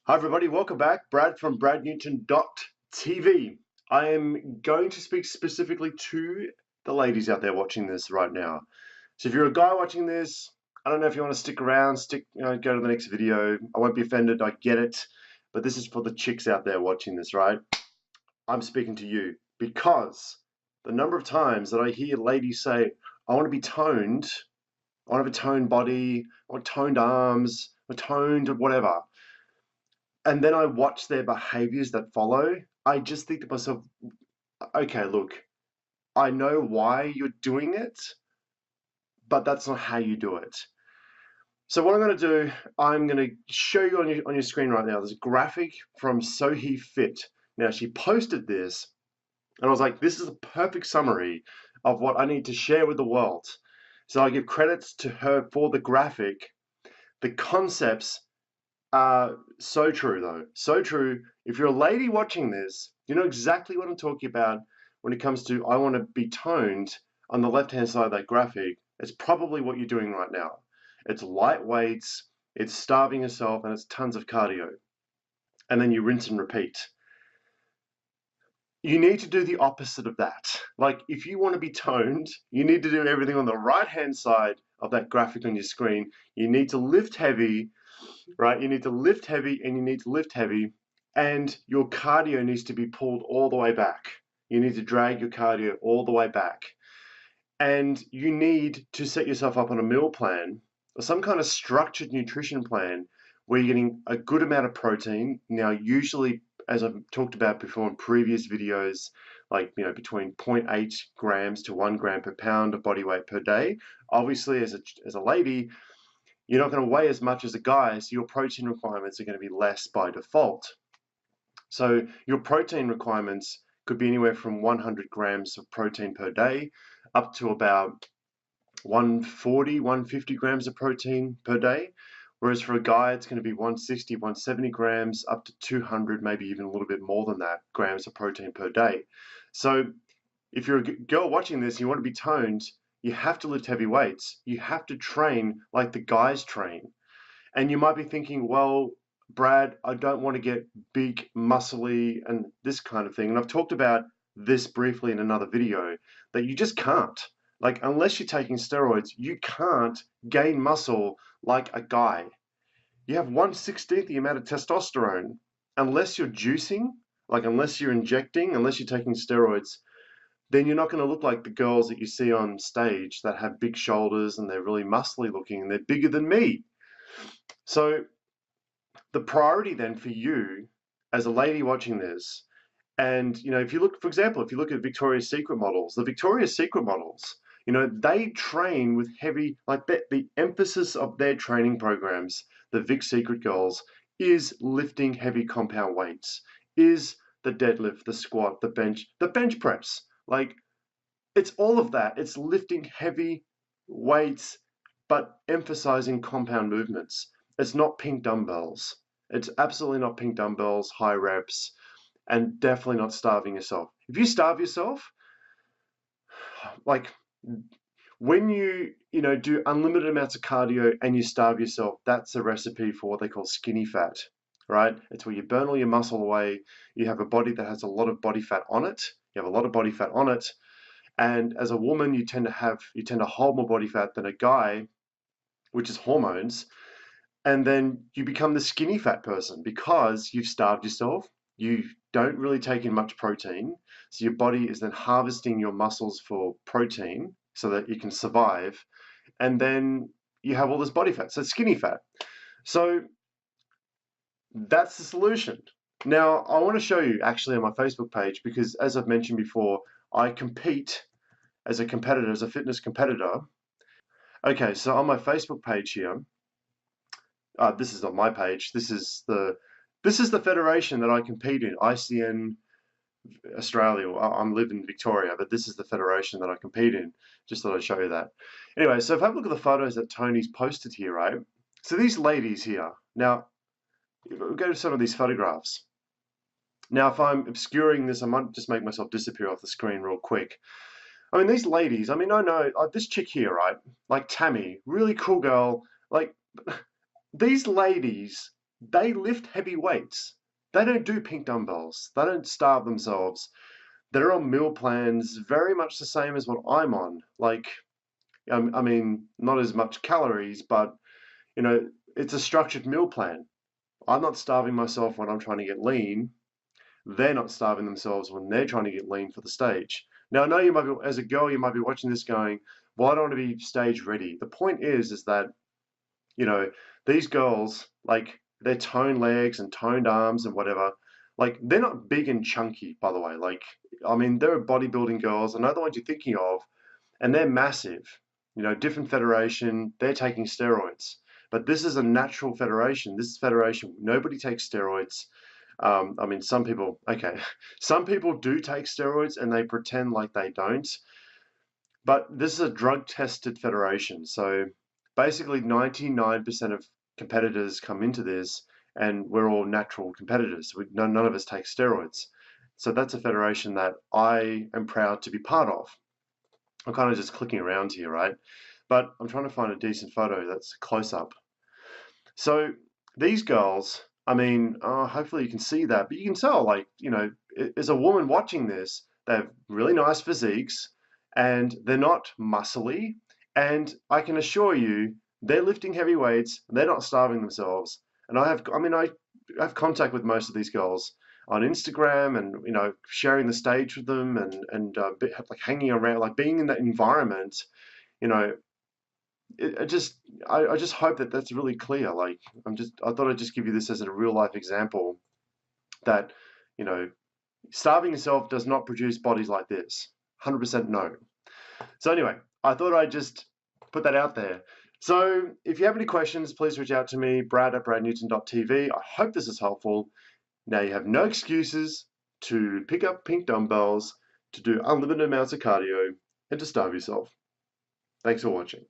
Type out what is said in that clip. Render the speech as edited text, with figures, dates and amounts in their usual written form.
Hi everybody, welcome back. Brad from bradnewton.tv. I am going to speak specifically to the ladies out there watching this right now. So if you're a guy watching this, I don't know if you want to stick around, go to the next video. I won't be offended, I get it. But this is for the chicks out there watching this, right? I'm speaking to you because the number of times that I hear ladies say, I want to be toned, I want to have a toned body, I want toned arms, or toned whatever. And then I watch their behaviors that follow. I just think to myself, okay, look, I know why you're doing it, but that's not how you do it. So what I'm going to do, I'm going to show you on your screen right now. There's a graphic from Sohi Fit. Now she posted this, and I was like, this is a perfect summary of what I need to share with the world. So I give credits to her for the graphic. The concepts are so true, though. So true. If you're a lady watching this, you know exactly what I'm talking about when it comes to I want to be toned on the left-hand side of that graphic. It's probably what you're doing right now. It's light weights, it's starving yourself, and it's tons of cardio. And then you rinse and repeat. You need to do the opposite of that. Like, if you want to be toned, you need to do everything on the right-hand side of that graphic on your screen. You need to lift heavy, right? You need to lift heavy and you need to lift heavy, and your cardio needs to be pulled all the way back. You need to drag your cardio all the way back. And you need to set yourself up on a meal plan or some kind of structured nutrition plan where you're getting a good amount of protein. Now, usually, as I've talked about before in previous videos, like, between 0.8 grams to 1 gram per pound of body weight per day. Obviously, as a lady, you're not going to weigh as much as a guy, so your protein requirements are going to be less by default. So your protein requirements could be anywhere from 100 grams of protein per day up to about 140, 150 grams of protein per day. Whereas for a guy, it's going to be 160, 170 grams up to 200, maybe even a little bit more than that, grams of protein per day. So if you're a girl watching this and you want to be toned, you have to lift heavy weights. You have to train like the guys train. And you might be thinking, well, Brad, I don't want to get big, muscly, and this kind of thing. And I've talked about this briefly in another video, that you just can't. Like, unless you're taking steroids, you can't gain muscle like a guy. You have 1/16 the amount of testosterone. Unless you're juicing, like unless you're injecting, unless you're taking steroids, then you're not going to look like the girls that you see on stage that have big shoulders and they're really muscly looking and they're bigger than me. So the priority then for you as a lady watching this, and if you look, for example, if you look at Victoria's Secret models, the Victoria's Secret models, they train with heavy, like the emphasis of their training programs, the Vic Secret girls, is lifting heavy compound weights, is the deadlift, the squat, the bench press. Like, it's all of that. It's lifting heavy weights, but emphasizing compound movements. It's not pink dumbbells. It's absolutely not pink dumbbells, high reps, and definitely not starving yourself. If you starve yourself, like when you do unlimited amounts of cardio and you starve yourself, that's a recipe for what they call skinny fat, right? It's where you burn all your muscle away. You have a body that has a lot of body fat on it. You have a lot of body fat on it. And as a woman, you tend to hold more body fat than a guy, which is hormones. And then you become the skinny fat person because you've starved yourself. You don't really take in much protein. So your body is then harvesting your muscles for protein so that you can survive. And then you have all this body fat. So skinny fat. So that's the solution. Now, I want to show you actually on my Facebook page, because as I've mentioned before, I compete as a competitor, as a fitness competitor. Okay, so on my Facebook page here, this is not my page. This is the federation that I compete in, ICN Australia. I'm living in Victoria, but this is the federation that I compete in. Just thought I'd show you that. Anyway, so if I have a look at the photos that Tony's posted here, right? So these ladies here. Now, we'll go to some of these photographs. Now, if I'm obscuring this, I might just make myself disappear off the screen real quick. I mean, these ladies, I know, this chick here, right? Like Tammy, really cool girl. Like, these ladies they lift heavy weights. They don't do pink dumbbells. They don't starve themselves. They're on meal plans, very much the same as what I'm on. Like, I mean, not as much calories, but you know, it's a structured meal plan. I'm not starving myself when I'm trying to get lean. They're not starving themselves when they're trying to get lean for the stage. Now, I know you might be, as a girl, you might be watching this going, well, I don't want to be stage ready. The point is that, you know, these girls, like, their toned legs and toned arms and whatever, like, they're not big and chunky, by the way. Like, I mean, they're bodybuilding girls. I know the ones you're thinking of, and they're massive. You know, different federation, they're taking steroids. But this is a natural federation. This is federation. Nobody takes steroids. I mean, some people, okay, some people do take steroids and they pretend like they don't. But this is a drug-tested federation. So basically 99% of competitors come into this and we're all natural competitors. None of us take steroids. So that's a federation that I am proud to be part of. I'm kind of just clicking around here, right? But I'm trying to find a decent photo that's close up. So these girls, I mean, hopefully you can see that, but you can tell, like, you know, as a woman watching this, they have really nice physiques and they're not muscly. And I can assure you, they're lifting heavy weights, they're not starving themselves. And I have contact with most of these girls on Instagram and, you know, sharing the stage with them and like hanging around, like being in that environment, you know, I just hope that that's really clear. Like I thought I'd just give you this as a real life example that, you know, starving yourself does not produce bodies like this. 100% no. So anyway, I thought I'd just put that out there. So if you have any questions, please reach out to me, brad@bradnewton.tv. I hope this is helpful. Now you have no excuses to pick up pink dumbbells, to do unlimited amounts of cardio, and to starve yourself. Thanks for watching.